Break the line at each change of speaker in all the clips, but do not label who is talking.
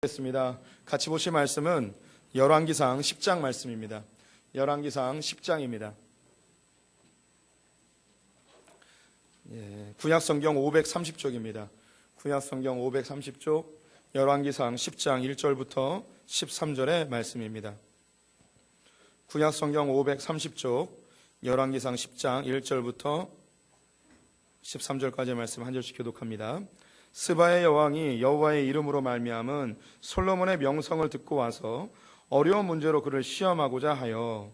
겠습니다. 같이 보실 말씀은 열왕기상 10장 말씀입니다. 열왕기상 10장입니다. 구약성경 530쪽입니다. 구약성경 530쪽 열왕기상 10장 1절부터 13절의 말씀입니다. 구약성경 530쪽 열왕기상 10장 1절부터 13절까지의 말씀 한 절씩 교독합니다. 스바의 여왕이 여호와의 이름으로 말미암은 솔로몬의 명성을 듣고 와서 어려운 문제로 그를 시험하고자 하여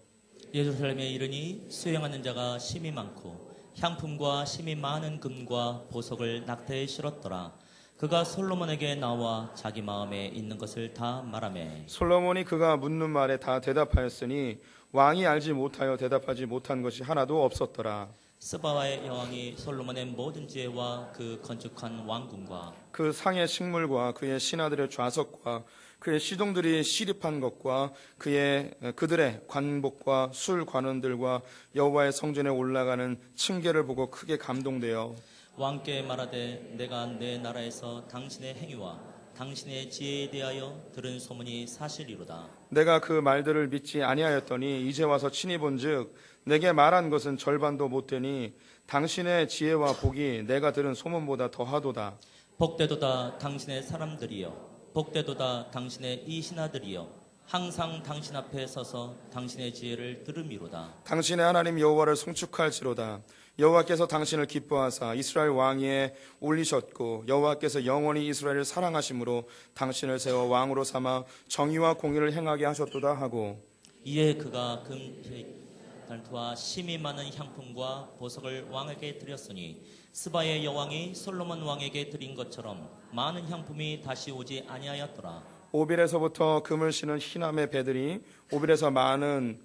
예루살렘에 이르니 수행하는 자가 심히 많고 향품과 심히 많은 금과 보석을 낙타에 실었더라. 그가 솔로몬에게 나와 자기 마음에 있는 것을 다 말하매
솔로몬이 그가 묻는 말에 다 대답하였으니 왕이 알지 못하여 대답하지 못한 것이 하나도 없었더라.
스바와의 여왕이 솔로몬의 모든 지혜와 그 건축한 왕궁과
그 상의 식물과 그의 신하들의 좌석과 그의 시동들이 시립한 것과 그들의 관복과 술 관원들과 여호와의 성전에 올라가는 층계를 보고 크게 감동되어
왕께 말하되 내가 내 나라에서 당신의 행위와 당신의 지혜에 대하여 들은 소문이 사실이로다.
내가 그 말들을 믿지 아니하였더니 이제 와서 친히 본즉 내게 말한 것은 절반도 못되니 당신의 지혜와 복이 내가 들은 소문보다 더하도다.
복되도다 당신의 사람들이여, 복되도다 당신의 이 신하들이여, 항상 당신 앞에 서서 당신의 지혜를 들음이로다.
당신의 하나님 여호와를 송축할지로다. 여호와께서 당신을 기뻐하사 이스라엘 왕위에 올리셨고 여호와께서 영원히 이스라엘을 사랑하심으로 당신을 세워 왕으로 삼아 정의와 공의를 행하게 하셨도다 하고
이에 그가 달투와 심히 많은 향품과 보석을 왕에게 드렸으니 스바의 여왕이 솔로몬 왕에게 드린 것처럼 많은 향품이 다시 오지 아니하였더라.
오빌에서부터 금을 신은 희남의 배들이 오빌에서 많은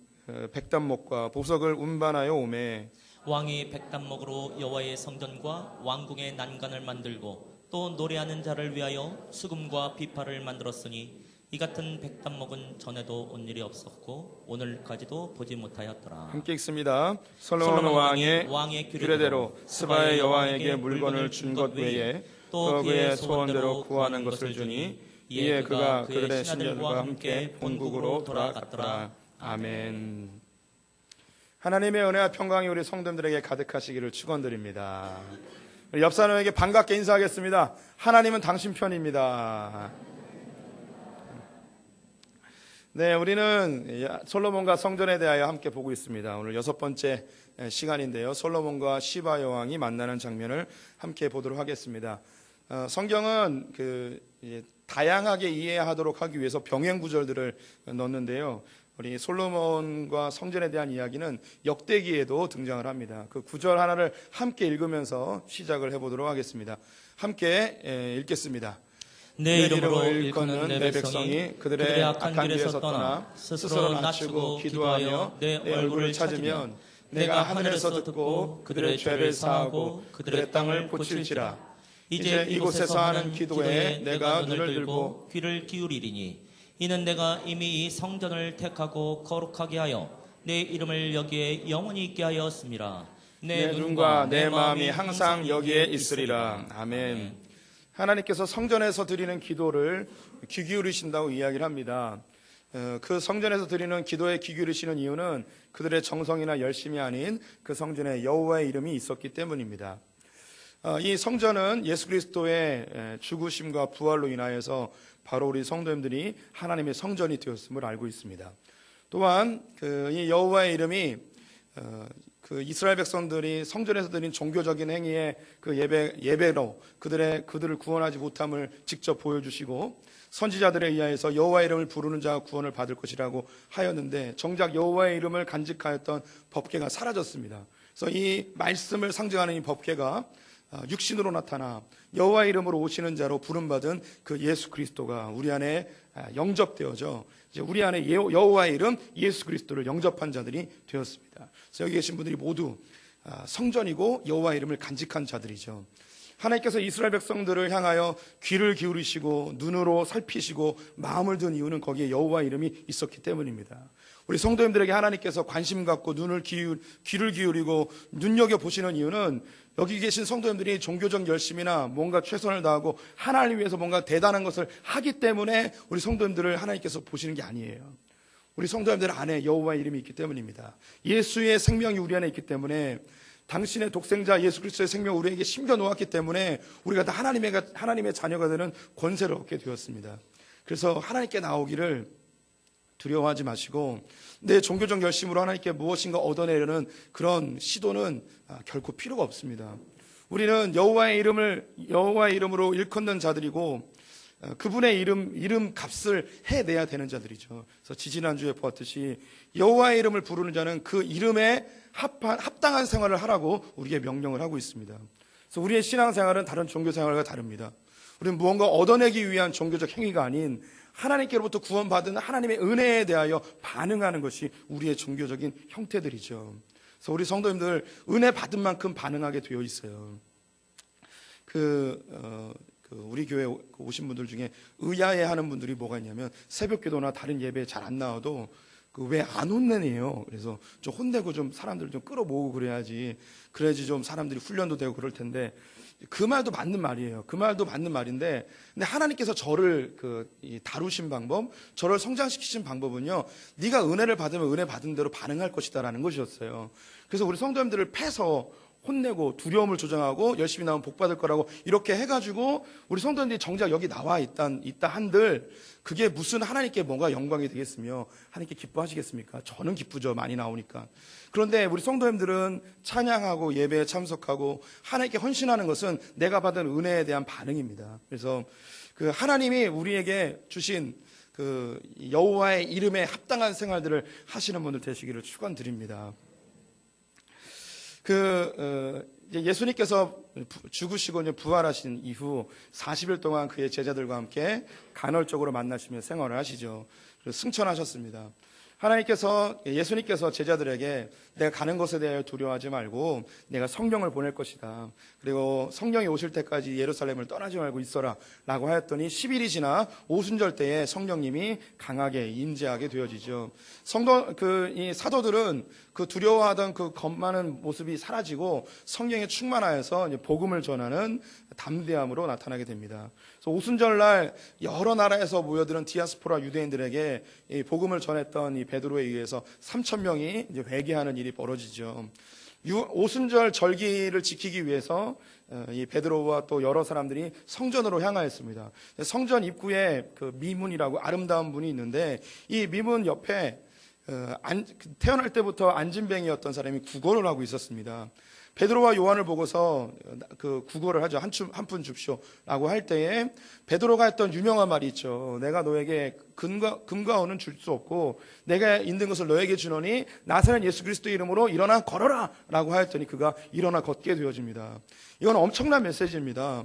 백단목과 보석을 운반하여 오매
왕이 백단목으로 여호와의 성전과 왕궁의 난간을 만들고 또 노래하는 자를 위하여 수금과 비파를 만들었으니 이 같은 백단목은 전에도 온 일이 없었고 오늘까지도 보지 못하였더라.
함께 읽습니다. 솔로몬 왕의 규례대로 스바의 여왕에게 물건을 준 것 외에 또 그의 소원대로 구하는 것을 주니 이에 그가 그들의 신하들과 함께 본국으로 돌아갔더라. 아멘. 하나님의 은혜와 평강이 우리 성도들에게 가득하시기를 축원드립니다. 옆 사람에게 반갑게 인사하겠습니다. 하나님은 당신 편입니다. 네, 우리는 솔로몬과 성전에 대하여 함께 보고 있습니다. 오늘 6번째 시간인데요. 솔로몬과 시바 여왕이 만나는 장면을 함께 보도록 하겠습니다. 성경은 다양하게 이해하도록 하기 위해서 병행 구절들을 넣는데요. 우리 솔로몬과 성전에 대한 이야기는 역대기에도 등장을 합니다. 그 구절 하나를 함께 읽으면서 시작을 해보도록 하겠습니다. 함께 읽겠습니다.
내 이름으로 일컫는 내 백성이 그들의 악한 길에서 떠나 스스로 낮추고 기도하여 내 얼굴을 찾으면 내가 하늘에서 듣고 그들의 죄를 사하고 그들의 땅을 고칠지라. 이제 이곳에서 하는 기도에 내가 눈을 들고 귀를 기울이리니 이는 내가 이미 이 성전을 택하고 거룩하게 하여 내 이름을 여기에 영원히 있게 하였습니다.
내 눈과 내 마음이 항상 여기에 있으리라. 아멘. 하나님께서 성전에서 드리는 기도를 귀 기울이신다고 이야기를 합니다. 그 성전에서 드리는 기도에 귀 기울이시는 이유는 그들의 정성이나 열심이 아닌 그 성전에 여호와의 이름이 있었기 때문입니다. 이 성전은 예수 그리스도의 죽으심과 부활로 인하여서 바로 우리 성도님들이 하나님의 성전이 되었음을 알고 있습니다. 또한 이 여호와의 이름이 그 이스라엘 백성들이 성전에서 드린 종교적인 행위의 그 예배로 그들을 구원하지 못함을 직접 보여주시고 선지자들에 의하여서 여호와의 이름을 부르는 자가 구원을 받을 것이라고 하였는데 정작 여호와의 이름을 간직하였던 법궤가 사라졌습니다. 그래서 이 말씀을 상징하는 이 법궤가 육신으로 나타나 여호와의 이름으로 오시는 자로 부름받은 그 예수 그리스도가 우리 안에 영접되어져 이제 우리 안에 여호와의 이름 예수 그리스도를 영접한 자들이 되었습니다. 그래서 여기 계신 분들이 모두 성전이고 여호와의 이름을 간직한 자들이죠. 하나님께서 이스라엘 백성들을 향하여 귀를 기울이시고 눈으로 살피시고 마음을 든 이유는 거기에 여호와 이름이 있었기 때문입니다. 우리 성도님들에게 하나님께서 관심 갖고 귀를 기울이고 눈여겨보시는 이유는 여기 계신 성도님들이 종교적 열심이나 뭔가 최선을 다하고 하나님을 위해서 뭔가 대단한 것을 하기 때문에 우리 성도님들을 하나님께서 보시는 게 아니에요. 우리 성도님들 안에 여호와의 이름이 있기 때문입니다. 예수의 생명이 우리 안에 있기 때문에, 당신의 독생자 예수 그리스도의 생명을 우리에게 심겨 놓았기 때문에 우리가 다 하나님의 자녀가 되는 권세를 얻게 되었습니다. 그래서 하나님께 나오기를 두려워하지 마시고, 내 종교적 열심으로 하나님께 무엇인가 얻어내려는 그런 시도는 결코 필요가 없습니다. 우리는 여호와의 이름으로 일컫는 자들이고, 그분의 이름 값을 해내야 되는 자들이죠. 그래서 지지난주에 보았듯이 여호와의 이름을 부르는 자는 그 이름에 합당한 생활을 하라고 우리에게 명령을 하고 있습니다. 그래서 우리의 신앙생활은 다른 종교생활과 다릅니다. 우리는 무언가 얻어내기 위한 종교적 행위가 아닌 하나님께로부터 구원받은 하나님의 은혜에 대하여 반응하는 것이 우리의 종교적인 형태들이죠. 그래서 우리 성도님들 은혜 받은 만큼 반응하게 되어 있어요. 우리 교회 오신 분들 중에 의아해하는 분들이 뭐가 있냐면, 새벽기도나 다른 예배에 잘 안 나와도 왜 안 혼내네요. 그래서 좀 혼내고 좀 사람들을 좀 끌어모으고 그래야지 좀 사람들이 훈련도 되고 그럴 텐데, 그 말도 맞는 말이에요. 그 말도 맞는 말인데, 근데 하나님께서 저를 다루신 방법, 저를 성장시키신 방법은요, 네가 은혜를 받으면 은혜 받은 대로 반응할 것이다라는 것이었어요. 그래서 우리 성도님들을 패서 혼내고 두려움을 조장하고 열심히 나오면 복 받을 거라고 이렇게 해가지고 우리 성도님들이 정작 여기 나와 있다 한들, 그게 무슨 하나님께 뭔가 영광이 되겠으며 하나님께 기뻐하시겠습니까? 저는 기쁘죠, 많이 나오니까. 그런데 우리 성도님들은 찬양하고 예배에 참석하고 하나님께 헌신하는 것은 내가 받은 은혜에 대한 반응입니다. 그래서 그 하나님이 우리에게 주신 그 여호와의 이름에 합당한 생활들을 하시는 분들 되시기를 축원드립니다. 예수님께서 죽으시고 부활하신 이후 40일 동안 그의 제자들과 함께 간헐적으로 만나시며 생활을 하시죠. 그래서 승천하셨습니다. 예수님께서 제자들에게 내가 가는 것에 대하여 두려워하지 말고 내가 성령을 보낼 것이다, 그리고 성령이 오실 때까지 예루살렘을 떠나지 말고 있어라 라고 하였더니 10일이 지나 오순절 때에 성령님이 강하게 임재하게 되어지죠. 이 사도들은 그 두려워하던 그 겁많은 모습이 사라지고 성령에 충만하여서 이제 복음을 전하는 담대함으로 나타나게 됩니다. 그래서 오순절날 여러 나라에서 모여드는 디아스포라 유대인들에게 이 복음을 전했던 이 베드로에 의해서 3,000명이 이제 회개하는 일이 벌어지죠. 오순절 절기를 지키기 위해서 이 베드로와 또 여러 사람들이 성전으로 향하였습니다. 성전 입구에 그 미문이라고 아름다운 문이 있는데, 이 미문 옆에 태어날 때부터 안진뱅이였던 사람이 구걸을 하고 있었습니다. 베드로와 요한을 보고서 그 구걸을 하죠. 한 푼 줍쇼라고 할 때에 베드로가 했던 유명한 말이 있죠. 내가 너에게 금과 은은 줄 수 없고 내가 있는 것을 너에게 주노니 나사렛 예수 그리스도의 이름으로 일어나 걸어라 라고 하였더니 그가 일어나 걷게 되어집니다. 이건 엄청난 메시지입니다.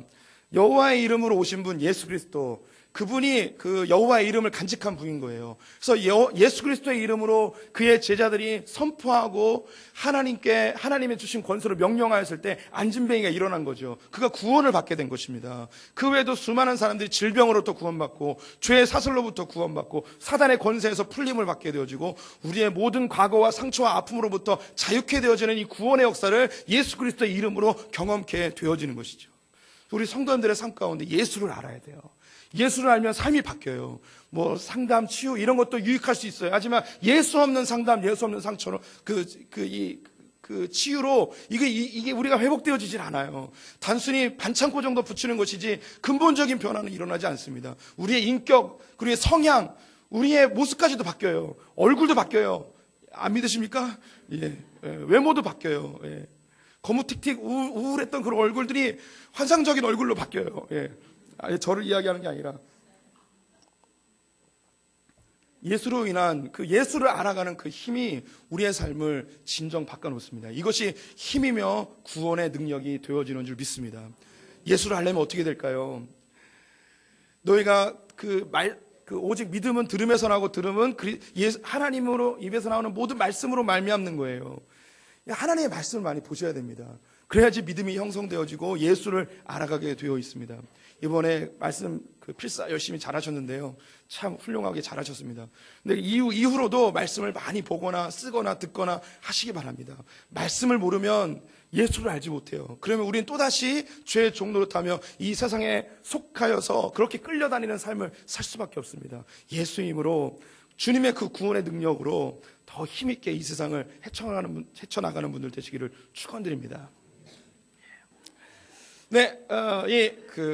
여호와의 이름으로 오신 분 예수 그리스도, 그분이 그 여호와의 이름을 간직한 분인 거예요. 그래서 예수 그리스도의 이름으로 그의 제자들이 선포하고 하나님의 주신 권세로 명령하였을 때 안진뱅이가 일어난 거죠. 그가 구원을 받게 된 것입니다. 그 외에도 수많은 사람들이 질병으로부터 구원받고 죄의 사슬로부터 구원받고 사단의 권세에서 풀림을 받게 되어지고 우리의 모든 과거와 상처와 아픔으로부터 자유케 되어지는 이 구원의 역사를 예수 그리스도의 이름으로 경험케 되어지는 것이죠. 우리 성도님들의 삶 가운데 예수를 알아야 돼요. 예수를 알면 삶이 바뀌어요. 뭐 상담, 치유 이런 것도 유익할 수 있어요. 하지만 예수 없는 상담, 예수 없는 상처로 그 치유로 이게 우리가 회복되어지질 않아요. 단순히 반창고 정도 붙이는 것이지 근본적인 변화는 일어나지 않습니다. 우리의 인격, 우리의 성향, 우리의 모습까지도 바뀌어요. 얼굴도 바뀌어요. 안 믿으십니까? 예. 외모도 바뀌어요. 예. 거무틱틱 우울했던 그런 얼굴들이 환상적인 얼굴로 바뀌어요. 예. 저를 이야기하는 게 아니라 예수로 인한 그 예수를 알아가는 그 힘이 우리의 삶을 진정 바꿔놓습니다. 이것이 힘이며 구원의 능력이 되어지는 줄 믿습니다. 예수를 알려면 어떻게 될까요? 너희가 오직 믿음은 들음에서 나고 들음은 하나님으로 입에서 나오는 모든 말씀으로 말미암는 거예요. 하나님의 말씀을 많이 보셔야 됩니다. 그래야지 믿음이 형성되어지고 예수를 알아가게 되어 있습니다. 이번에 말씀 필사 열심히 잘하셨는데요, 참 훌륭하게 잘하셨습니다. 근데 이후로도 말씀을 많이 보거나 쓰거나 듣거나 하시기 바랍니다. 말씀을 모르면 예수를 알지 못해요. 그러면 우리는 또다시 죄의 종로로 타며 이 세상에 속하여서 그렇게 끌려다니는 삶을 살 수밖에 없습니다. 예수의 힘으로, 주님의 그 구원의 능력으로 더 힘있게 이 세상을 헤쳐나가는 분들 되시기를 축원드립니다. 네,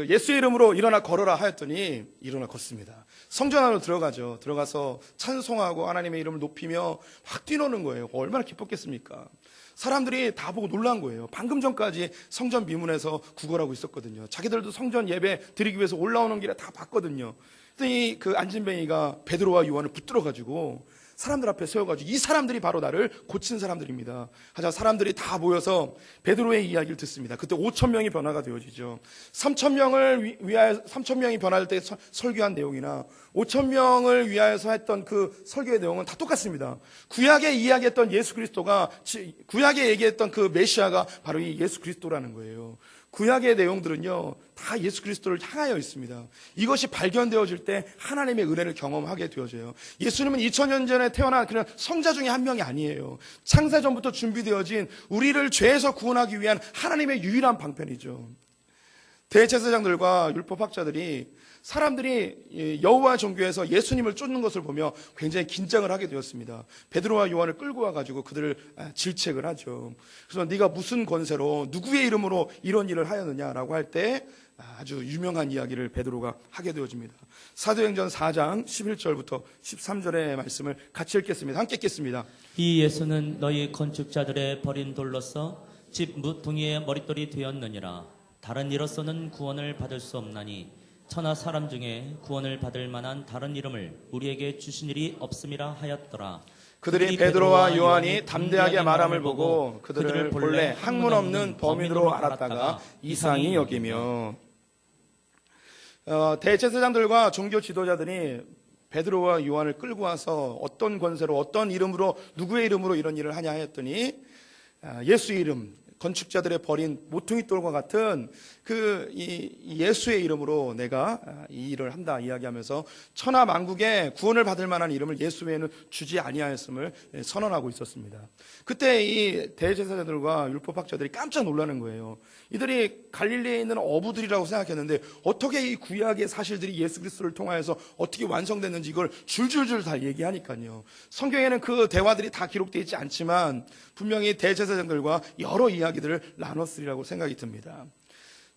예수의 이름으로 일어나 걸어라 하였더니 일어나 걷습니다. 성전 안으로 들어가죠. 들어가서 찬송하고 하나님의 이름을 높이며 확 뛰노는 거예요. 얼마나 기뻤겠습니까? 사람들이 다 보고 놀란 거예요. 방금 전까지 성전 미문에서 구걸하고 있었거든요. 자기들도 성전 예배 드리기 위해서 올라오는 길에 다 봤거든요. 그랬더니 그 안진뱅이가 베드로와 요한을 붙들어가지고 사람들 앞에 세워가지고, 이 사람들이 바로 나를 고친 사람들입니다 하자 사람들이 다 모여서 베드로의 이야기를 듣습니다. 그때 5,000명이 변화가 되어지죠. 3,000명이 변화할 때 설교한 내용이나 5,000명을 위하여서 했던 그 설교의 내용은 다 똑같습니다. 구약에 이야기했던 예수 그리스도가, 구약에 얘기했던 그 메시아가 바로 이 예수 그리스도라는 거예요. 구약의 내용들은요, 다 예수 그리스도를 향하여 있습니다. 이것이 발견되어질 때 하나님의 은혜를 경험하게 되어져요. 예수님은 2000년 전에 태어난 그냥 성자 중에 한 명이 아니에요. 창세전부터 준비되어진 우리를 죄에서 구원하기 위한 하나님의 유일한 방편이죠. 대제사장들과 율법학자들이, 사람들이 여호와 종교에서 예수님을 쫓는 것을 보며 굉장히 긴장을 하게 되었습니다. 베드로와 요한을 끌고 와가지고 그들을 질책을 하죠. 그래서 네가 무슨 권세로 누구의 이름으로 이런 일을 하였느냐라고 할 때 아주 유명한 이야기를 베드로가 하게 되어집니다. 사도행전 4장 11절부터 13절의 말씀을 같이 읽겠습니다. 함께 읽겠습니다.
이 예수는 너희 건축자들의 버린 돌로서 집 무퉁이의 머릿돌이 되었느니라. 다른 이로서는 구원을 받을 수 없나니 천하 사람 중에 구원을 받을 만한 다른 이름을 우리에게 주신 일이 없음이라 하였더라.
그들이 베드로와 요한이 담대하게 말함을 보고 그들을 본래 학문 없는 범인으로 알았다가 이상히 여기며, 대제사장들과 종교 지도자들이 베드로와 요한을 끌고 와서 어떤 권세로, 어떤 이름으로, 누구의 이름으로 이런 일을 하냐 했더니 예수의 이름, 건축자들의 버린 모퉁이 돌과 같은 이 예수의 이름으로 내가 이 일을 한다 이야기하면서 천하 만국에 구원을 받을 만한 이름을 예수 외에는 주지 아니하였음을 선언하고 있었습니다. 그때 이 대제사장들과 율법학자들이 깜짝 놀라는 거예요. 이들이 갈릴리에 있는 어부들이라고 생각했는데 어떻게 이 구약의 사실들이 예수 그리스도를 통하여서 어떻게 완성됐는지 이걸 줄줄줄 다 얘기하니까요. 성경에는 그 대화들이 다 기록되어 있지 않지만 분명히 대제사장들과 여러 이야기들을 나눴으리라고 생각이 듭니다.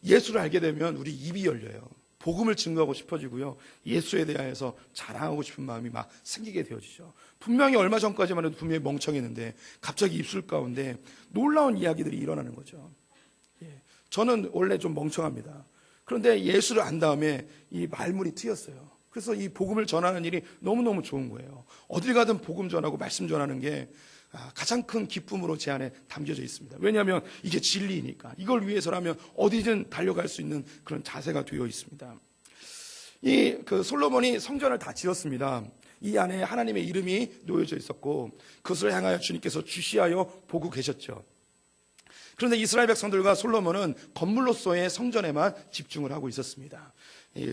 예수를 알게 되면 우리 입이 열려요. 복음을 증거하고 싶어지고요, 예수에 대해서 자랑하고 싶은 마음이 막 생기게 되어지죠. 분명히 얼마 전까지만 해도 분명히 멍청했는데 갑자기 입술 가운데 놀라운 이야기들이 일어나는 거죠. 저는 원래 좀 멍청합니다. 그런데 예수를 안 다음에 이 말문이 트였어요. 그래서 이 복음을 전하는 일이 너무너무 좋은 거예요. 어딜 가든 복음 전하고 말씀 전하는 게 가장 큰 기쁨으로 제 안에 담겨져 있습니다. 왜냐하면 이게 진리니까. 이걸 위해서라면 어디든 달려갈 수 있는 그런 자세가 되어 있습니다. 솔로몬이 성전을 다 지었습니다. 이 안에 하나님의 이름이 놓여져 있었고 그것을 향하여 주님께서 주시하여 보고 계셨죠. 그런데 이스라엘 백성들과 솔로몬은 건물로서의 성전에만 집중을 하고 있었습니다.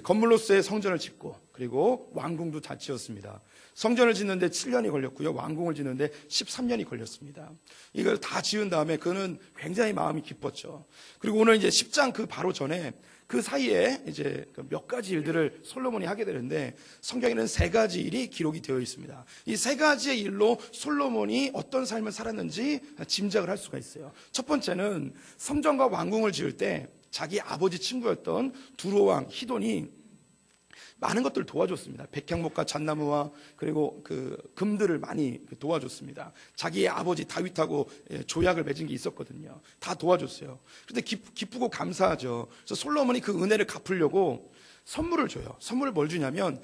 건물로서의 성전을 짓고 그리고 왕궁도 다 지었습니다. 성전을 짓는데 7년이 걸렸고요, 왕궁을 짓는데 13년이 걸렸습니다. 이걸 다 지은 다음에 그는 굉장히 마음이 기뻤죠. 그리고 오늘 이제 10장 그 바로 전에 그 사이에 이제 몇 가지 일들을 솔로몬이 하게 되는데 성경에는 3가지 일이 기록이 되어 있습니다. 이 3가지의 일로 솔로몬이 어떤 삶을 살았는지 짐작을 할 수가 있어요. 첫 번째는 성전과 왕궁을 지을 때 자기 아버지 친구였던 두로왕 히돈이 많은 것들을 도와줬습니다. 백향목과 잣나무와 그리고 그 금들을 많이 도와줬습니다. 자기의 아버지 다윗하고 조약을 맺은 게 있었거든요. 다 도와줬어요. 그런데 기쁘고 감사하죠. 그래서 솔로몬이 그 은혜를 갚으려고 선물을 줘요. 선물을 뭘 주냐면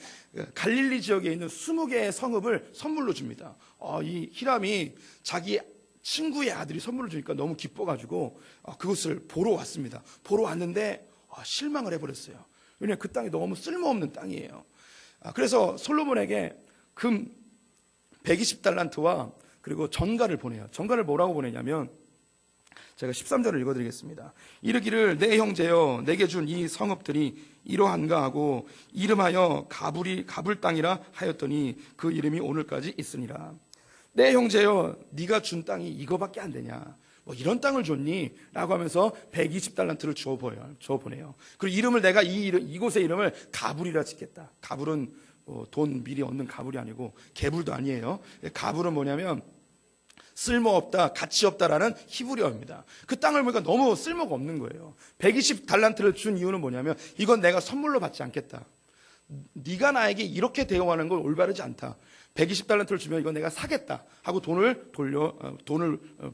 갈릴리 지역에 있는 20개의 성읍을 선물로 줍니다. 이 히람이 자기 친구의 아들이 선물을 주니까 너무 기뻐가지고 그것을 보러 왔습니다. 보러 왔는데 실망을 해버렸어요. 왜냐하면 그 땅이 너무 쓸모없는 땅이에요. 그래서 솔로몬에게 금 120달란트와 그리고 전가를 보내요. 전가를 뭐라고 보내냐면 제가 13절을 읽어드리겠습니다. 이르기를 내 형제여 내게 준 이 성읍들이 이러한가 하고 이름하여 가불 땅이라 하였더니 그 이름이 오늘까지 있으니라. 내 형제여 네가 준 땅이 이거밖에 안 되냐, 뭐 이런 땅을 줬니? 라고 하면서 120달란트를 주어보내요. 그리고 이름을 내가 이곳의 이름을 가불이라 짓겠다. 가불은 돈 미리 얻는 가불이 아니고 개불도 아니에요. 가불은 뭐냐면 쓸모없다, 가치 없다라는 히브리어입니다. 그 땅을 보니까 너무 쓸모가 없는 거예요. 120달란트를 준 이유는 뭐냐면 이건 내가 선물로 받지 않겠다. 네가 나에게 이렇게 대우하는 건 올바르지 않다. 120달란트를 주면 이건 내가 사겠다 하고 돈을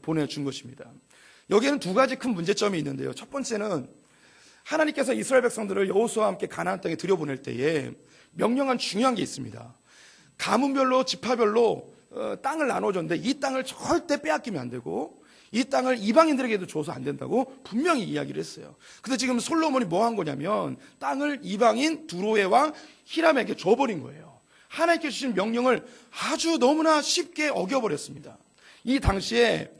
보내준 것입니다. 여기에는 두 가지 큰 문제점이 있는데요. 첫 번째는 하나님께서 이스라엘 백성들을 여호수아와 함께 가나안 땅에 들여보낼 때에 명령한 중요한 게 있습니다. 가문별로 지파별로 땅을 나눠줬는데 이 땅을 절대 빼앗기면 안 되고 이 땅을 이방인들에게도 줘서 안 된다고 분명히 이야기를 했어요. 근데 지금 솔로몬이 뭐 한 거냐면 땅을 이방인 두로의 왕 히람에게 줘버린 거예요. 하나님께 주신 명령을 아주 너무나 쉽게 어겨버렸습니다. 이 당시에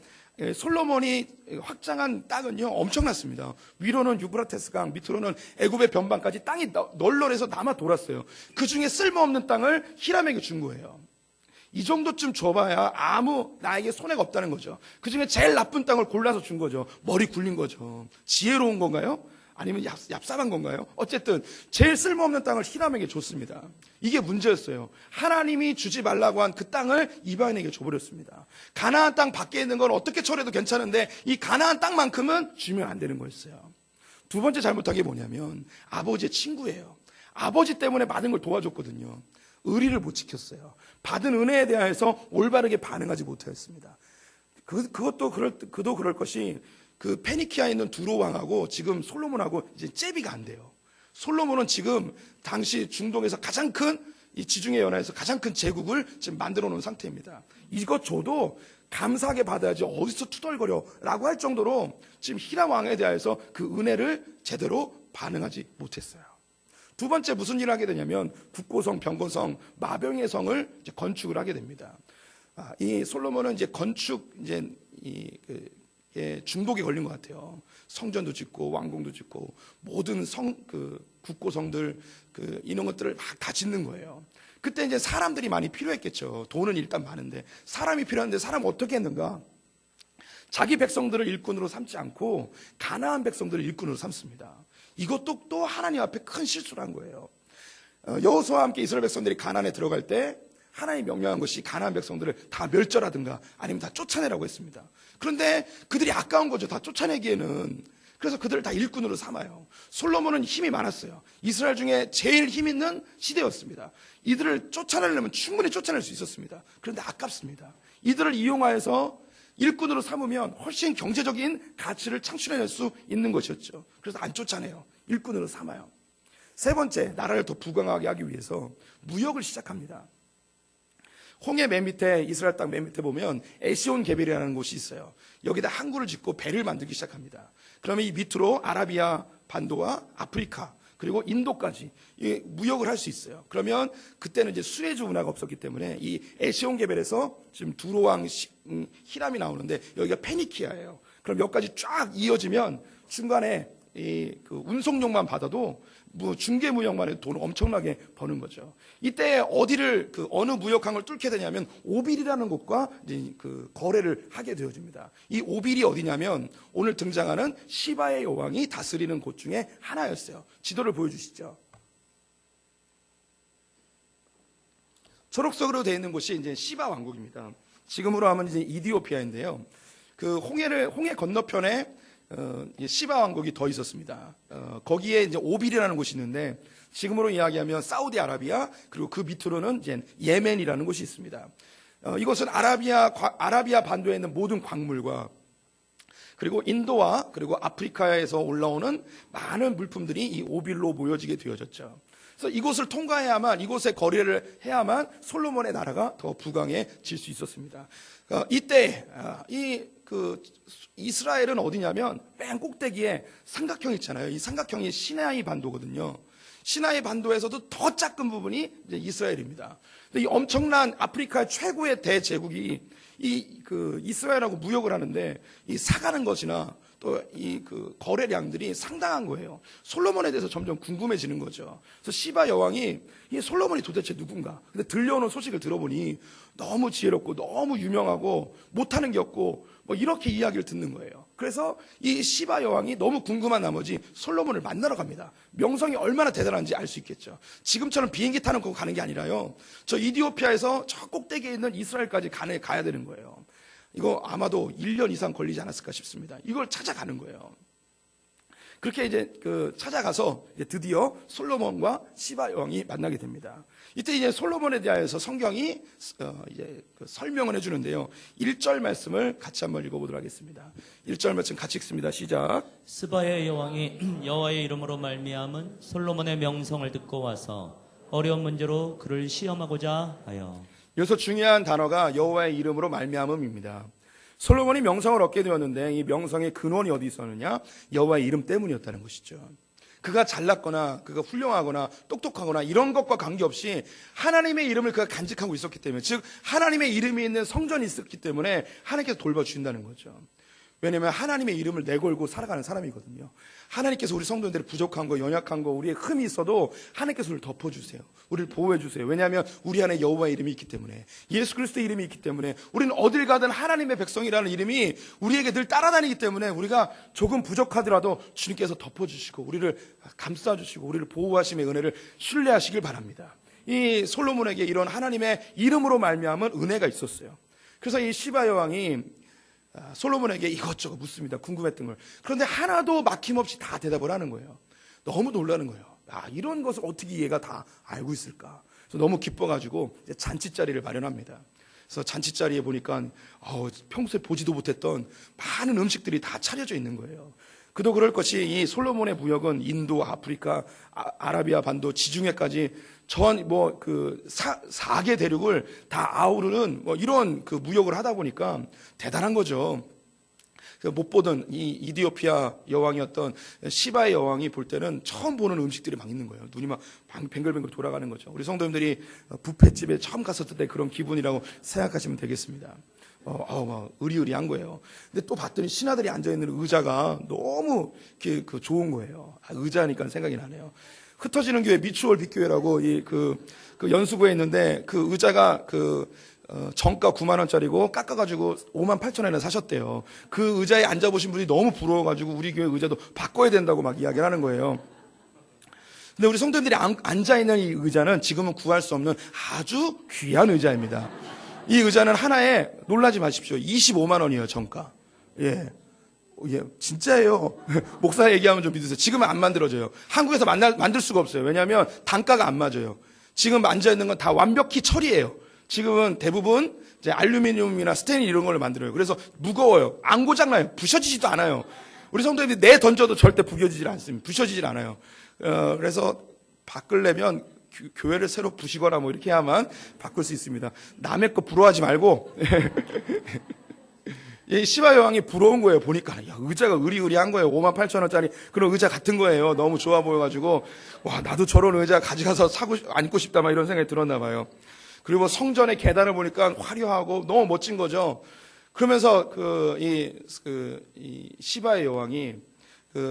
솔로몬이 확장한 땅은요 엄청났습니다. 위로는 유브라테스 강, 밑으로는 애굽의 변방까지 땅이 널널해서 남아 돌았어요. 그 중에 쓸모없는 땅을 히람에게 준 거예요. 이 정도쯤 줘봐야 아무 나에게 손해가 없다는 거죠. 그 중에 제일 나쁜 땅을 골라서 준 거죠. 머리 굴린 거죠. 지혜로운 건가요? 아니면 얍삽한 건가요? 어쨌든 제일 쓸모없는 땅을 히람에게 줬습니다. 이게 문제였어요. 하나님이 주지 말라고 한 그 땅을 이방인에게 줘버렸습니다. 가나안 땅 밖에 있는 건 어떻게 처리해도 괜찮은데 이 가나안 땅만큼은 주면 안 되는 거였어요. 두 번째 잘못한 게 뭐냐면 아버지의 친구예요. 아버지 때문에 받은 걸 도와줬거든요. 의리를 못 지켰어요. 받은 은혜에 대해서 올바르게 반응하지 못하였습니다. 그도 그럴 것이 그 페니키아에 있는 두로 왕하고 지금 솔로몬하고 이제 잽이가 안 돼요. 솔로몬은 지금 당시 중동에서 가장 큰 이 지중해 연안에서 가장 큰 제국을 지금 만들어 놓은 상태입니다. 이것 줘도 감사하게 받아야지 어디서 투덜거려라고 할 정도로 지금 히람 왕에 대해서 그 은혜를 제대로 반응하지 못했어요. 두 번째 무슨 일을 하게 되냐면 국고성, 병고성, 마병의 성을 이제 건축을 하게 됩니다. 이 솔로몬은 이제 건축 중독에 걸린 것 같아요. 성전도 짓고 왕궁도 짓고 모든 국고성들 이런 것들을 막 다 짓는 거예요. 그때 이제 사람들이 많이 필요했겠죠. 돈은 일단 많은데 사람이 필요한데 사람 어떻게 했는가? 자기 백성들을 일꾼으로 삼지 않고 가나안 백성들을 일꾼으로 삼습니다. 이것도 또 하나님 앞에 큰 실수를 한 거예요. 여호수아와 함께 이스라엘 백성들이 가나안에 들어갈 때 하나님이 명령한 것이 가나안 백성들을 다 멸절하든가 아니면 다 쫓아내라고 했습니다. 그런데 그들이 아까운 거죠. 다 쫓아내기에는. 그래서 그들을 다 일꾼으로 삼아요. 솔로몬은 힘이 많았어요. 이스라엘 중에 제일 힘 있는 시대였습니다. 이들을 쫓아내려면 충분히 쫓아낼 수 있었습니다. 그런데 아깝습니다. 이들을 이용하여서 일꾼으로 삼으면 훨씬 경제적인 가치를 창출해낼 수 있는 것이었죠. 그래서 안 쫓아내요. 일꾼으로 삼아요. 세 번째, 나라를 더 부강하게 하기 위해서 무역을 시작합니다. 홍해 맨 밑에, 이스라엘 땅 맨 밑에 보면 에시온 게벨이라는 곳이 있어요. 여기다 항구를 짓고 배를 만들기 시작합니다. 그러면 이 밑으로 아라비아 반도와 아프리카 그리고 인도까지 무역을 할 수 있어요. 그러면 그때는 이제 수에즈 운하가 없었기 때문에 이 에시온 게벨에서 지금 두로왕 히람이 나오는데 여기가 페니키아예요. 그럼 여기까지 쫙 이어지면 중간에 그 운송료만 받아도 중개 무역만 해도 돈을 엄청나게 버는 거죠. 이때 어느 무역항을 뚫게 되냐면 오빌이라는 곳과 이제 그 거래를 하게 되어집니다. 이 오빌이 어디냐면 오늘 등장하는 시바의 여왕이 다스리는 곳 중에 하나였어요. 지도를 보여주시죠. 초록색으로 되어 있는 곳이 이제 시바 왕국입니다. 지금으로 하면 이제 이디오피아인데요. 그 홍해 건너편에 시바 왕국이 더 있었습니다. 거기에 이제 오빌이라는 곳이 있는데 지금으로 이야기하면 사우디아라비아 그리고 그 밑으로는 이제 예멘이라는 곳이 있습니다. 이것은 아라비아 반도에 있는 모든 광물과 그리고 인도와 그리고 아프리카에서 올라오는 많은 물품들이 이 오빌로 모여지게 되어졌죠. 그래서 이곳을 통과해야만 이곳에 거래를 해야만 솔로몬의 나라가 더 부강해질 수 있었습니다. 이때 이스라엘은 어디냐면 맨 꼭대기에 삼각형 있잖아요. 이 삼각형이 시나이 반도거든요. 시나이 반도에서도 더 작은 부분이 이제 이스라엘입니다. 근데 이 엄청난 아프리카의 최고의 대제국이 이스라엘하고 무역을 하는데 이 사가는 것이나 또 이 거래량들이 상당한 거예요. 솔로몬에 대해서 점점 궁금해지는 거죠. 그래서 시바 여왕이 이 솔로몬이 도대체 누군가? 근데 들려오는 소식을 들어보니 너무 지혜롭고 너무 유명하고 못하는 게 없고 뭐 이렇게 이야기를 듣는 거예요. 그래서 이 시바 여왕이 너무 궁금한 나머지 솔로몬을 만나러 갑니다. 명성이 얼마나 대단한지 알 수 있겠죠. 지금처럼 비행기 타는 거 가는 게 아니라요. 저 이디오피아에서 저 꼭대기에 있는 이스라엘까지 가야 되는 거예요. 이거 아마도 1년 이상 걸리지 않았을까 싶습니다. 이걸 찾아가는 거예요. 그렇게 이제 찾아가서 이제 드디어 솔로몬과 시바 여왕이 만나게 됩니다. 이때 이제 솔로몬에 대해서 성경이 이제 설명을 해주는데요. 1절 말씀을 같이 한번 읽어보도록 하겠습니다. 1절 말씀 같이 읽습니다. 시작.
스바의 여왕이 여호와의 이름으로 말미암은 솔로몬의 명성을 듣고 와서 어려운 문제로 그를 시험하고자 하여.
여기서 중요한 단어가 여호와의 이름으로 말미암음입니다. 솔로몬이 명성을 얻게 되었는데 이 명성의 근원이 어디 있었느냐? 여호와의 이름 때문이었다는 것이죠. 그가 잘났거나 그가 훌륭하거나 똑똑하거나 이런 것과 관계없이 하나님의 이름을 그가 간직하고 있었기 때문에, 즉 하나님의 이름이 있는 성전이 있었기 때문에 하나님께서 돌봐주신다는 거죠. 왜냐하면 하나님의 이름을 내걸고 살아가는 사람이거든요. 하나님께서 우리 성도들이 부족한 거, 연약한 거, 우리의 흠이 있어도 하나님께서 우리를 덮어주세요. 우리를 보호해주세요. 왜냐하면 우리 안에 여호와의 이름이 있기 때문에, 예수 그리스도의 이름이 있기 때문에, 우리는 어딜 가든 하나님의 백성이라는 이름이 우리에게 늘 따라다니기 때문에 우리가 조금 부족하더라도 주님께서 덮어주시고 우리를 감싸주시고 우리를 보호하심의 은혜를 신뢰하시길 바랍니다. 이 솔로몬에게 이런 하나님의 이름으로 말미암은 은혜가 있었어요. 그래서 이 시바 여왕이 솔로몬에게 이것저것 묻습니다. 궁금했던 걸. 그런데 하나도 막힘없이 다 대답을 하는 거예요. 너무 놀라는 거예요. 이런 것을 어떻게 얘가 다 알고 있을까? 그래서 너무 기뻐가지고 잔치자리를 마련합니다. 그래서 잔치자리에 보니까 평소에 보지도 못했던 많은 음식들이 다 차려져 있는 거예요. 그도 그럴 것이 이 솔로몬의 무역은 인도, 아프리카, 아라비아 반도, 지중해까지 전 4개 대륙을 다 아우르는 이런 무역을 하다 보니까 대단한 거죠. 못 보던 이 이디오피아 여왕이었던 시바의 여왕이 볼 때는 처음 보는 음식들이 막 있는 거예요. 눈이 막 뱅글뱅글 돌아가는 거죠. 우리 성도님들이 뷔페집에 처음 갔었을 때 그런 기분이라고 생각하시면 되겠습니다. 막 의리의리한 거예요. 근데 또 봤더니 신하들이 앉아있는 의자가 너무 좋은 거예요. 의자니까 생각이 나네요. 흩어지는 교회 미추홀 빛교회라고 연수구에 있는데 그 의자가 정가 9만 원짜리고 깎아가지고 5만 8천 원에 사셨대요. 그 의자에 앉아보신 분이 너무 부러워가지고 우리 교회 의자도 바꿔야 된다고 막 이야기를 하는 거예요. 근데 우리 성도님들이 앉아있는 이 의자는 지금은 구할 수 없는 아주 귀한 의자입니다. 이 의자는 하나에 놀라지 마십시오. 25만 원이에요, 정가. 예, 진짜예요. 목사 얘기하면 좀 믿으세요. 지금은 안 만들어져요. 한국에서 만들 수가 없어요. 왜냐하면 단가가 안 맞아요. 지금 앉아있는 건 다 완벽히 철이에요. 지금은 대부분 이제 알루미늄이나 스테인 이런 걸로 만들어요. 그래서 무거워요. 안 고장나요. 부셔지지도 않아요. 우리 성도님들이 내 던져도 절대 부겨지질 않습니다. 부셔지질 않아요. 그래서 바꾸려면 교회를 새로 부시거나 이렇게 해야만 바꿀 수 있습니다. 남의 거 부러워하지 말고. 이 시바 여왕이 부러운 거예요. 보니까 의자가 의리의리한 거예요. 5만 8천 원짜리 그런 의자 같은 거예요. 너무 좋아 보여가지고 나도 저런 의자 가져가서 앉고 싶다 막 이런 생각이 들었나 봐요. 그리고 성전의 계단을 보니까 화려하고 너무 멋진 거죠. 그러면서 이 시바의 여왕이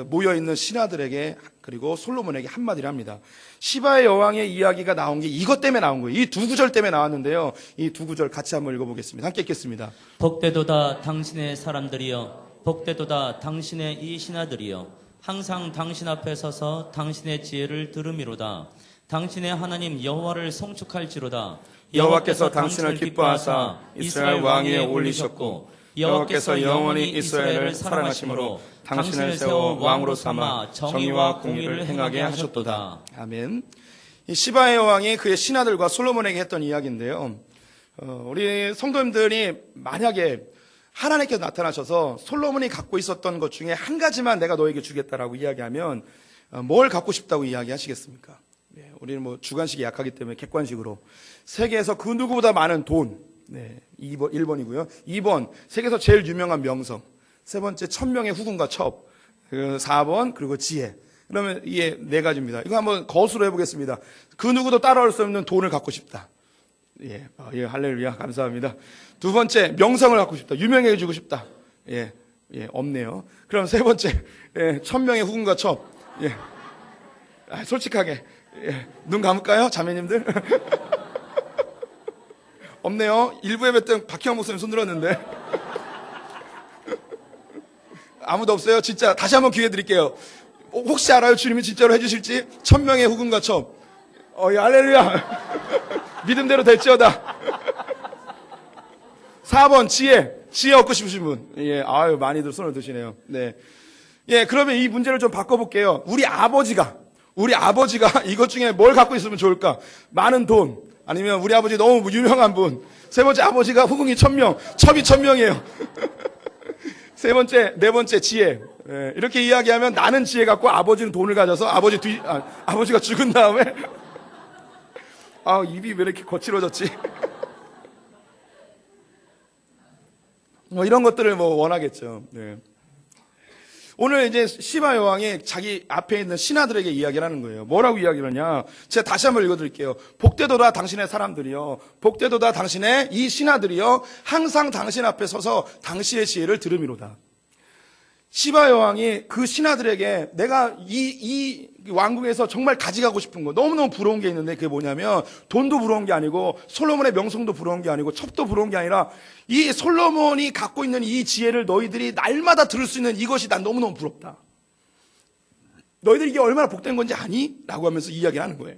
모여있는 신하들에게 그리고 솔로몬에게 한마디를 합니다. 시바의 여왕의 이야기가 나온 게 이것 때문에 나온 거예요. 이 두 구절 때문에 나왔는데요. 이 두 구절 같이 한번 읽어보겠습니다. 함께 읽겠습니다.
복되도다 당신의 사람들이여, 복되도다 당신의 이 신하들이여, 항상 당신 앞에 서서 당신의 지혜를 들음이로다. 당신의 하나님 여호와를 송축할지로다.
여호와께서 당신을 기뻐하사 이스라엘 왕 위에 올리셨고 여호와께서 영원히 이스라엘을 사랑하심으로 당신을 세워 왕으로 삼아 정의와 공의를 행하게 하셨도다. 아멘. 이 시바의 여왕이 그의 신하들과 솔로몬에게 했던 이야기인데요. 우리 성도님들이 만약에 하나님께서 나타나셔서 솔로몬이 갖고 있었던 것 중에 한 가지만 내가 너에게 주겠다라고 이야기하면 뭘 갖고 싶다고 이야기하시겠습니까? 우리는 주관식이 약하기 때문에 객관식으로 세계에서 그 누구보다 많은 돈, 1번이고요. 2번, 세계에서 제일 유명한 명성. 세 번째, 1000명의 후궁과 첩. 4번, 그리고 지혜. 그러면 이게 네 가지입니다. 이거 한번 거수로 해보겠습니다. 그 누구도 따라올 수 없는 돈을 갖고 싶다. 예, 예, 할렐루야, 감사합니다. 두 번째, 명성을 갖고 싶다. 유명해지고 싶다. 예, 예, 없네요. 그럼 세 번째, 예, 1000명의 후궁과 첩. 예, 솔직하게, 예, 눈 감을까요, 자매님들? 없네요. 일부 예배 때 박희영 목사님 손 들었는데. 아무도 없어요? 진짜 다시 한번 기회 드릴게요. 혹시 알아요? 주님이 진짜로 해주실지? 1000명의 후궁과 첩. 예, 할렐루야. 믿음대로 될지어다. 4번, 지혜 얻고 싶으신 분. 예, 아유, 많이들 손을 드시네요. 네. 예, 그러면 이 문제를 좀 바꿔볼게요. 우리 아버지가 이것 중에 뭘 갖고 있으면 좋을까? 많은 돈. 아니면 우리 아버지 너무 유명한 분. 세 번째, 아버지가 후궁이 1000명, 첩이 1000명이에요. 네 번째, 지혜. 예, 이렇게 이야기하면 나는 지혜 갖고 아버지는 돈을 가져서 아버지가 죽은 다음에 입이 왜 이렇게 거칠어졌지? 이런 것들을 원하겠죠. 네. 오늘 이제 시바 여왕이 자기 앞에 있는 신하들에게 이야기를 하는 거예요. 뭐라고 이야기를 하냐? 제가 다시 한번 읽어드릴게요. 복되도다 당신의 사람들이요. 복되도다 당신의 이 신하들이요. 항상 당신 앞에 서서 당신의 지혜를 들음이로다. 시바 여왕이 그 신하들에게 내가 이 왕궁에서 정말 가져가고 싶은 거, 너무너무 부러운 게 있는데 그게 뭐냐면 돈도 부러운 게 아니고 솔로몬의 명성도 부러운 게 아니고 첩도 부러운 게 아니라 이 솔로몬이 갖고 있는 이 지혜를 너희들이 날마다 들을 수 있는 이것이 난 너무너무 부럽다. 너희들이 이게 얼마나 복된 건지 아니? 라고 하면서 이야기를 하는 거예요.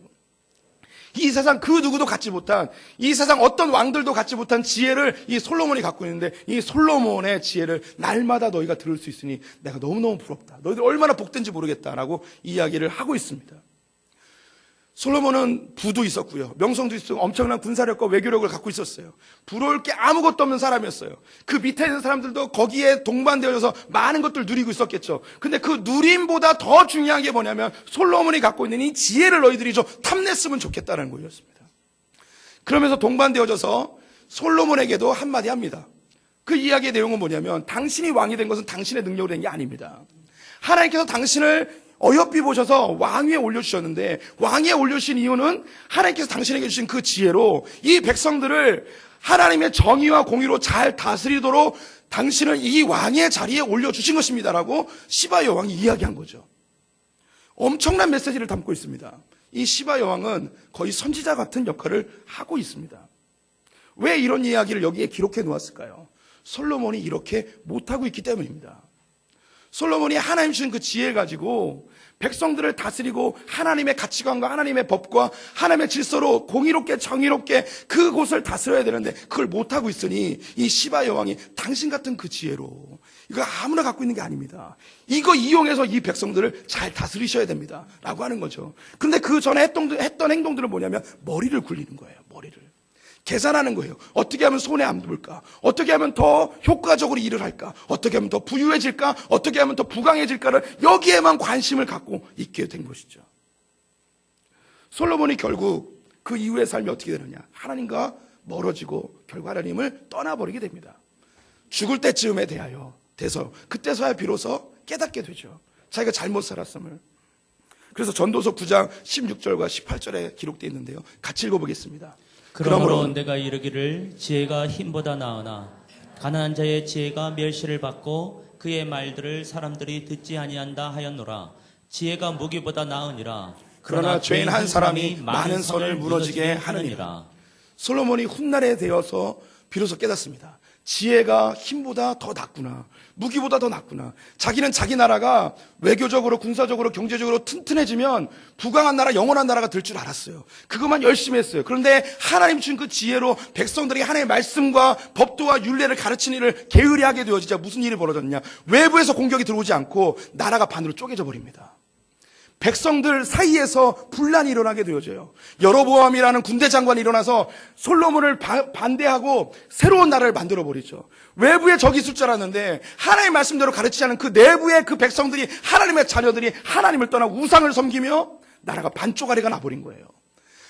이 세상 그 누구도 갖지 못한, 이 세상 어떤 왕들도 갖지 못한 지혜를 이 솔로몬이 갖고 있는데 이 솔로몬의 지혜를 날마다 너희가 들을 수 있으니 내가 너무너무 부럽다. 너희들 얼마나 복된지 모르겠다라고 이야기를 하고 있습니다. 솔로몬은 부도 있었고요. 명성도 있었고 엄청난 군사력과 외교력을 갖고 있었어요. 부러울 게 아무것도 없는 사람이었어요. 그 밑에 있는 사람들도 거기에 동반되어져서 많은 것들 누리고 있었겠죠. 근데 그 누림보다 더 중요한 게 뭐냐면 솔로몬이 갖고 있는 이 지혜를 너희들이 좀 탐냈으면 좋겠다는 거였습니다. 그러면서 동반되어져서 솔로몬에게도 한마디 합니다. 그 이야기의 내용은 뭐냐면 당신이 왕이 된 것은 당신의 능력으로 된 게 아닙니다. 하나님께서 당신을 어여삐 보셔서 왕위에 올려주셨는데 왕위에 올려주신 이유는 하나님께서 당신에게 주신 그 지혜로 이 백성들을 하나님의 정의와 공의로 잘 다스리도록 당신을 이 왕의 자리에 올려주신 것입니다라고 시바 여왕이 이야기한 거죠. 엄청난 메시지를 담고 있습니다. 이 시바 여왕은 거의 선지자 같은 역할을 하고 있습니다. 왜 이런 이야기를 여기에 기록해 놓았을까요? 솔로몬이 이렇게 못하고 있기 때문입니다. 솔로몬이 하나님 주신 그 지혜를 가지고 백성들을 다스리고 하나님의 가치관과 하나님의 법과 하나님의 질서로 공의롭게 정의롭게 그곳을 다스려야 되는데 그걸 못하고 있으니 이 시바 여왕이 당신 같은 그 지혜로 이거 아무나 갖고 있는 게 아닙니다. 이거 이용해서 이 백성들을 잘 다스리셔야 됩니다 라고 하는 거죠. 근데 그 전에 했던 행동들은 뭐냐면 머리를 굴리는 거예요. 머리를 계산하는 거예요. 어떻게 하면 손해 안 볼까? 어떻게 하면 더 효과적으로 일을 할까? 어떻게 하면 더 부유해질까? 어떻게 하면 더 부강해질까를 여기에만 관심을 갖고 있게 된 것이죠. 솔로몬이 결국 그 이후의 삶이 어떻게 되느냐? 하나님과 멀어지고 결국 하나님을 떠나버리게 됩니다. 죽을 때쯤에 돼서 그때서야 비로소 깨닫게 되죠. 자기가 잘못 살았음을. 그래서 전도서 9장 16절과 18절에 기록되어 있는데요. 같이 읽어보겠습니다.
그러므로 내가 이르기를 지혜가 힘보다 나으나 가난한 자의 지혜가 멸시를 받고 그의 말들을 사람들이 듣지 아니한다 하였노라. 지혜가 무기보다 나으니라.
그러나 죄인 한 사람이 많은 선을 무너지게 하느니라. 솔로몬이 훗날에 되어서 비로소 깨닫습니다. 지혜가 힘보다 더 낫구나. 무기보다 더 낫구나. 자기는 자기 나라가 외교적으로 군사적으로 경제적으로 튼튼해지면 부강한 나라 영원한 나라가 될 줄 알았어요. 그것만 열심히 했어요. 그런데 하나님 주신 그 지혜로 백성들이 하나님의 말씀과 법도와 율례를 가르치는 일을 게으리하게 되어지자 무슨 일이 벌어졌냐. 외부에서 공격이 들어오지 않고 나라가 반으로 쪼개져 버립니다. 백성들 사이에서 분란이 일어나게 되어져요. 여로보암이라는 군대 장관이 일어나서 솔로몬을 반대하고 새로운 나라를 만들어버리죠. 외부에 적이 있을 줄 알았는데 하나님의 말씀대로 가르치지 않은 그 내부의 그 백성들이 하나님의 자녀들이 하나님을 떠나고 우상을 섬기며 나라가 반쪽아리가 나버린 거예요.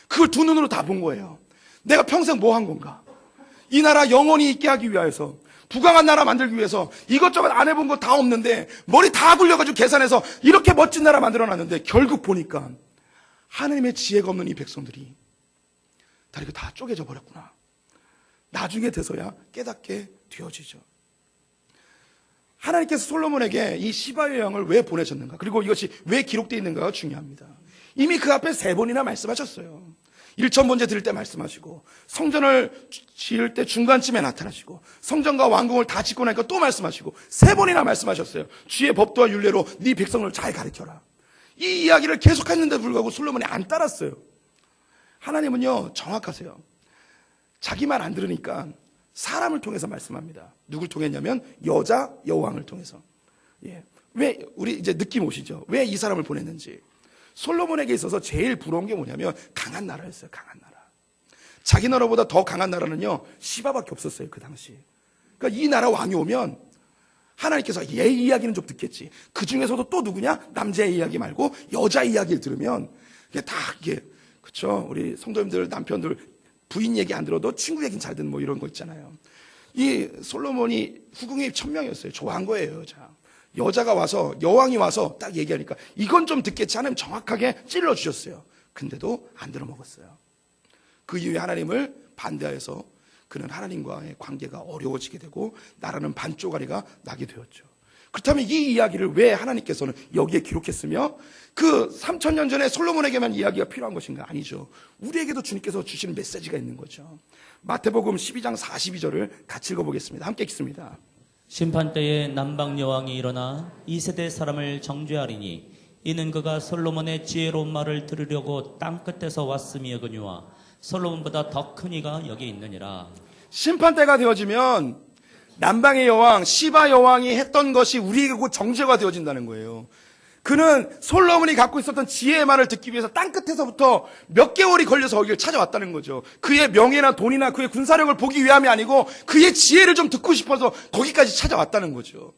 그걸 두 눈으로 다 본 거예요. 내가 평생 뭐 한 건가? 이 나라 영원히 있게 하기 위해서 부강한 나라 만들기 위해서 이것저것 안 해본 거 다 없는데 머리 다 굴려가지고 계산해서 이렇게 멋진 나라 만들어놨는데 결국 보니까 하나님의 지혜가 없는 이 백성들이 다리가 다 쪼개져 버렸구나. 나중에 돼서야 깨닫게 되어지죠. 하나님께서 솔로몬에게 이 시바의 여왕을 왜 보내셨는가, 그리고 이것이 왜 기록되어 있는가가 중요합니다. 이미 그 앞에 3번이나 말씀하셨어요. 1,000번째 드릴 때 말씀하시고, 성전을 지을 때 중간쯤에 나타나시고, 성전과 왕궁을 다 짓고 나니까 또 말씀하시고, 3번이나 말씀하셨어요. 주의 법도와 율례로 네 백성을 잘 가르쳐라. 이 이야기를 계속했는데 불구하고 솔로몬이 안 따랐어요. 하나님은요, 정확하세요. 자기 말 안 들으니까 사람을 통해서 말씀합니다. 누굴 통했냐면 여자 여왕을 통해서. 예. 왜, 우리 이제 느낌 오시죠? 왜 이 사람을 보냈는지. 솔로몬에게 있어서 제일 부러운 게 뭐냐면 강한 나라였어요. 강한 나라. 자기 나라보다 더 강한 나라는요, 시바밖에 없었어요. 그 당시. 그러니까 이 나라 왕이 오면 하나님께서 얘 이야기는 좀 듣겠지. 그 중에서도 또 누구냐? 남자의 이야기 말고 여자 이야기를 들으면 이게 다 이게, 그쵸? 우리 성도님들, 남편들 부인 얘기 안 들어도 친구 얘기는 잘 듣는 뭐 이런 거 있잖아요. 이 솔로몬이 후궁이 1,000명이었어요. 좋아한 거예요, 여자. 여자가 와서, 여왕이 와서 딱 얘기하니까 이건 좀 듣겠지. 하나님 정확하게 찔러주셨어요. 근데도 안 들어먹었어요. 그 이후에 하나님을 반대하여서 그는 하나님과의 관계가 어려워지게 되고 나라는 반쪽짜리가 나게 되었죠. 그렇다면 이 이야기를 왜 하나님께서는 여기에 기록했으며 그 3,000년 전에 솔로몬에게만 이야기가 필요한 것인가? 아니죠. 우리에게도 주님께서 주시는 메시지가 있는 거죠. 마태복음 12장 42절을 같이 읽어보겠습니다. 함께 읽습니다.
심판 때에 남방 여왕이 일어나 이 세대 사람을 정죄하리니 이는 그가 솔로몬의 지혜로운 말을 들으려고 땅 끝에서 왔음이거니와 솔로몬보다 더 큰 이가 여기 있느니라.
심판 때가 되어지면 남방의 여왕 시바 여왕이 했던 것이 우리에게 곧 정죄가 되어진다는 거예요. 그는 솔로몬이 갖고 있었던 지혜의 말을 듣기 위해서 땅 끝에서부터 몇 개월이 걸려서 거기를 찾아왔다는 거죠. 그의 명예나 돈이나 그의 군사력을 보기 위함이 아니고 그의 지혜를 좀 듣고 싶어서 거기까지 찾아왔다는 거죠.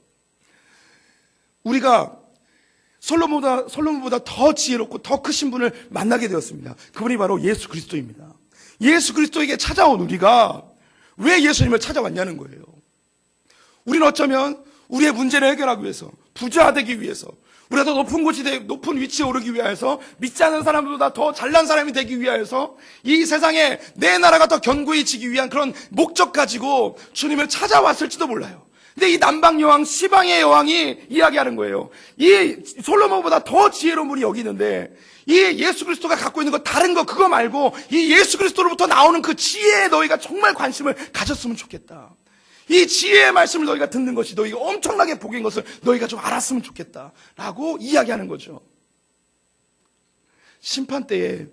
우리가 솔로몬보다 더 지혜롭고 더 크신 분을 만나게 되었습니다. 그분이 바로 예수 그리스도입니다. 예수 그리스도에게 찾아온 우리가 왜 예수님을 찾아왔냐는 거예요. 우리는 어쩌면 우리의 문제를 해결하기 위해서, 부자 되기 위해서, 우리가 더 높은 위치에 오르기 위해서, 믿지 않는 사람보다 더 잘난 사람이 되기 위해서, 이 세상에 내 나라가 더 견고해지기 위한 그런 목적 가지고 주님을 찾아왔을지도 몰라요. 근데 이 남방 여왕, 시방의 여왕이 이야기하는 거예요. 이 솔로몬보다 더 지혜로운 분이 여기 있는데, 이 예수 그리스도가 갖고 있는 거 다른 거 그거 말고 이 예수 그리스도로부터 나오는 그 지혜에 너희가 정말 관심을 가졌으면 좋겠다. 이 지혜의 말씀을 너희가 듣는 것이 너희가 엄청나게 복인 것을 너희가 좀 알았으면 좋겠다 라고 이야기하는 거죠. 심판 때에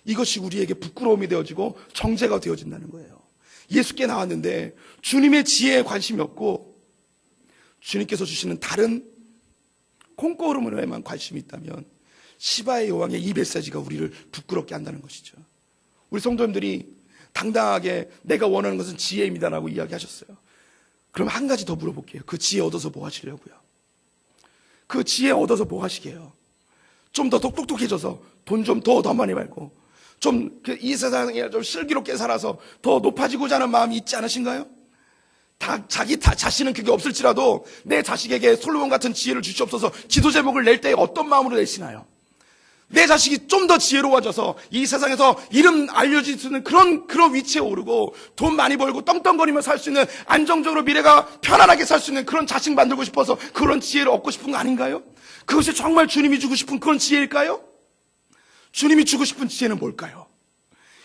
이것이 우리에게 부끄러움이 되어지고 정죄가 되어진다는 거예요. 예수께 나왔는데 주님의 지혜에 관심이 없고 주님께서 주시는 다른 콩고름으로만 관심이 있다면 시바의 여왕의 이 메시지가 우리를 부끄럽게 한다는 것이죠. 우리 성도님들이 당당하게 내가 원하는 것은 지혜입니다라고 이야기하셨어요. 그럼 한 가지 더 물어볼게요. 그 지혜 얻어서 뭐 하시려고요? 그 지혜 얻어서 뭐 하시게요? 좀 더 똑똑해져서 돈 좀 더 많이 벌고 좀 이 세상에 좀 슬기롭게 살아서 더 높아지고자 하는 마음이 있지 않으신가요? 자기 자신은 그게 없을지라도 내 자식에게 솔로몬 같은 지혜를 주시옵소서 기도 제목을 낼 때 어떤 마음으로 내시나요? 내 자식이 좀 더 지혜로워져서 이 세상에서 이름 알려질 수 있는 그런 위치에 오르고 돈 많이 벌고 떵떵거리며 살 수 있는 안정적으로 미래가 편안하게 살 수 있는 그런 자식 만들고 싶어서 그런 지혜를 얻고 싶은 거 아닌가요? 그것이 정말 주님이 주고 싶은 그런 지혜일까요? 주님이 주고 싶은 지혜는 뭘까요?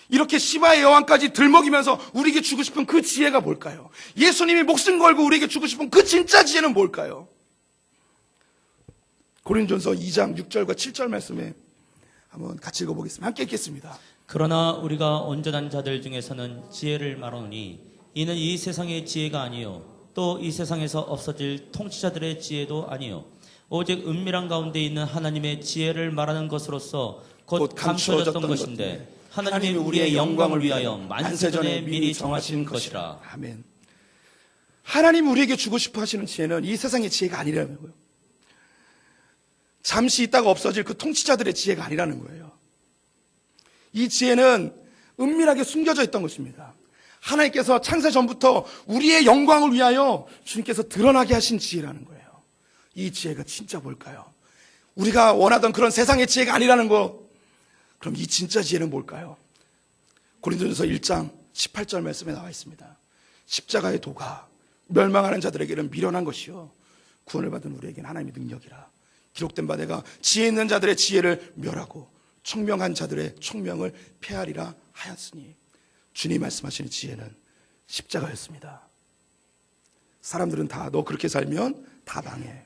이렇게 시바의 여왕까지 들먹이면서 우리에게 주고 싶은 그 지혜가 뭘까요? 예수님이 목숨 걸고 우리에게 주고 싶은 그 진짜 지혜는 뭘까요? 고린도전서 2장 6절과 7절 말씀에 한번 같이 읽어보겠습니다. 함께 읽겠습니다.
그러나 우리가 온전한 자들 중에서는 지혜를 말하노니 이는 이 세상의 지혜가 아니요 또 이 세상에서 없어질 통치자들의 지혜도 아니요 오직 은밀한 가운데 있는 하나님의 지혜를 말하는 것으로서 곧 감춰졌던 것인데 하나님이 우리의 영광을 위하여 만세전에 미리 정하신 것이라.
아멘. 하나님 우리에게 주고 싶어 하시는 지혜는 이 세상의 지혜가 아니라는 거예요. 잠시 있다가 없어질 그 통치자들의 지혜가 아니라는 거예요. 이 지혜는 은밀하게 숨겨져 있던 것입니다. 하나님께서 창세 전부터 우리의 영광을 위하여 주님께서 드러나게 하신 지혜라는 거예요. 이 지혜가 진짜 뭘까요? 우리가 원하던 그런 세상의 지혜가 아니라는 거. 그럼 이 진짜 지혜는 뭘까요? 고린도전서 1장 18절 말씀에 나와 있습니다. 십자가의 도가 멸망하는 자들에게는 미련한 것이요 구원을 받은 우리에게는 하나님의 능력이라. 기록된 바 내가 지혜 있는 자들의 지혜를 멸하고 총명한 자들의 총명을 폐하리라 하였으니, 주님 말씀하시는 지혜는 십자가였습니다. 사람들은 다 너 그렇게 살면 다 망해,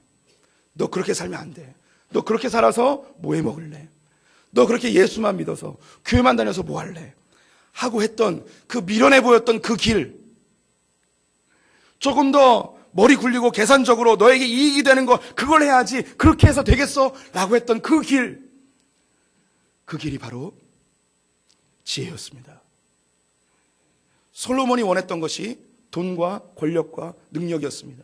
너 그렇게 살면 안 돼, 너 그렇게 살아서 뭐 해 먹을래, 너 그렇게 예수만 믿어서 교회만 다녀서 뭐 할래 하고 했던 그 미련해 보였던 그 길, 조금 더 머리 굴리고 계산적으로 너에게 이익이 되는 거 그걸 해야지, 그렇게 해서 되겠어 라고 했던 그 길, 그 길이 바로 지혜였습니다. 솔로몬이 원했던 것이 돈과 권력과 능력이었습니다.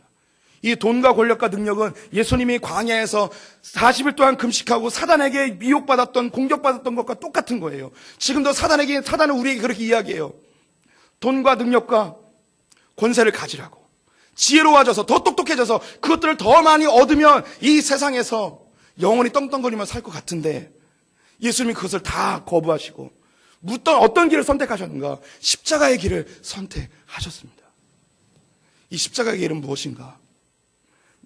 이 돈과 권력과 능력은 예수님이 광야에서 40일 동안 금식하고 사단에게 미혹받았던, 공격받았던 것과 똑같은 거예요. 지금도 사단은 우리에게 그렇게 이야기해요. 돈과 능력과 권세를 가지라고, 지혜로워져서 더 똑똑해져서 그것들을 더 많이 얻으면 이 세상에서 영원히 떵떵거리며 살 것 같은데, 예수님이 그것을 다 거부하시고 어떤 길을 선택하셨는가? 십자가의 길을 선택하셨습니다. 이 십자가의 길은 무엇인가?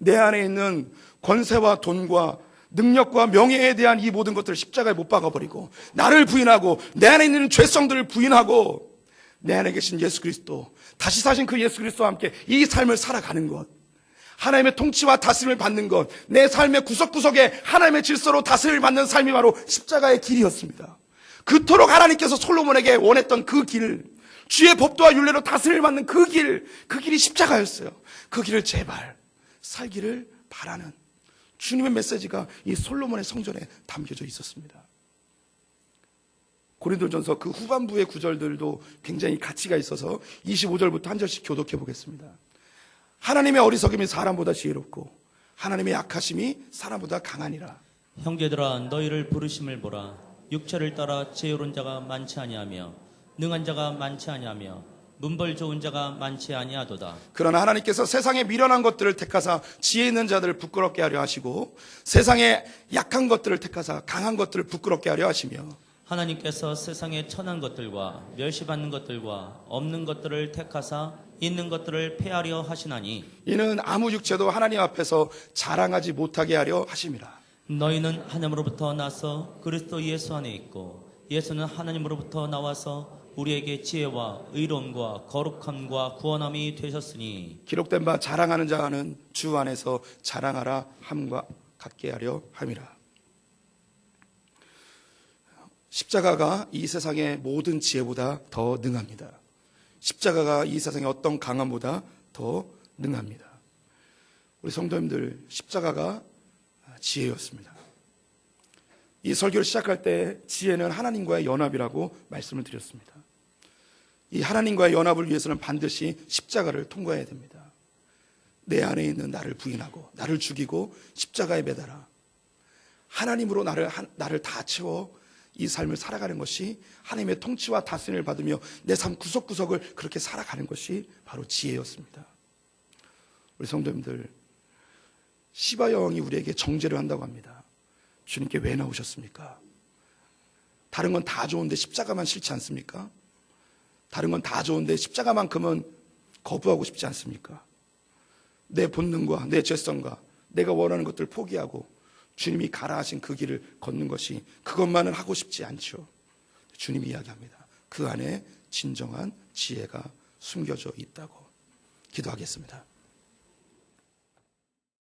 내 안에 있는 권세와 돈과 능력과 명예에 대한 이 모든 것들을 십자가에 못 박아버리고 나를 부인하고 내 안에 있는 죄성들을 부인하고 내 안에 계신 예수 그리스도, 다시 사신 그 예수 그리스도와 함께 이 삶을 살아가는 것, 하나님의 통치와 다스림을 받는 것, 내 삶의 구석구석에 하나님의 질서로 다스림을 받는 삶이 바로 십자가의 길이었습니다. 그토록 하나님께서 솔로몬에게 원했던 그 길, 주의 법도와 율례로 다스림을 받는 그 길이 십자가였어요. 그 길을 제발 살기를 바라는 주님의 메시지가 이 솔로몬의 성전에 담겨져 있었습니다. 고린도전서 그 후반부의 구절들도 굉장히 가치가 있어서 25절부터 한 절씩 교독해 보겠습니다. 하나님의 어리석음이 사람보다 지혜롭고 하나님의 약하심이 사람보다 강하니라.
형제들아, 너희를 부르심을 보라. 육체를 따라 지혜로운 자가 많지 아니하며 능한 자가 많지 아니하며 문벌 좋은 자가 많지 아니하도다.
그러나 하나님께서 세상의 미련한 것들을 택하사 지혜 있는 자들을 부끄럽게 하려 하시고 세상의 약한 것들을 택하사 강한 것들을 부끄럽게 하려 하시며,
하나님께서 세상의 천한 것들과 멸시받는 것들과 없는 것들을 택하사 있는 것들을 폐하려 하시나니,
이는 아무 육체도 하나님 앞에서 자랑하지 못하게 하려 하심이라.
너희는 하나님으로부터 나서 그리스도 예수 안에 있고 예수는 하나님으로부터 나와서 우리에게 지혜와 의로움과 거룩함과 구원함이 되셨으니,
기록된 바 자랑하는 자는 주 안에서 자랑하라 함과 같게 하려 함이라. 십자가가 이 세상의 모든 지혜보다 더 능합니다. 십자가가 이 세상의 어떤 강함보다 더 능합니다. 우리 성도님들, 십자가가 지혜였습니다. 이 설교를 시작할 때 지혜는 하나님과의 연합이라고 말씀을 드렸습니다. 이 하나님과의 연합을 위해서는 반드시 십자가를 통과해야 됩니다. 내 안에 있는 나를 부인하고 나를 죽이고 십자가에 매달아 하나님으로 나를 다 채워 이 삶을 살아가는 것이, 하나님의 통치와 다스림을 받으며 내 삶 구석구석을 그렇게 살아가는 것이 바로 지혜였습니다. 우리 성도님들, 시바 여왕이 우리에게 정죄를 한다고 합니다. 주님께 왜 나오셨습니까? 다른 건 다 좋은데 십자가만 싫지 않습니까? 다른 건 다 좋은데 십자가만큼은 거부하고 싶지 않습니까? 내 본능과 내 죄성과 내가 원하는 것들을 포기하고 주님이 가라 하신 그 길을 걷는 것이, 그것만은 하고 싶지 않죠. 주님이 이야기합니다. 그 안에 진정한 지혜가 숨겨져 있다고. 기도하겠습니다.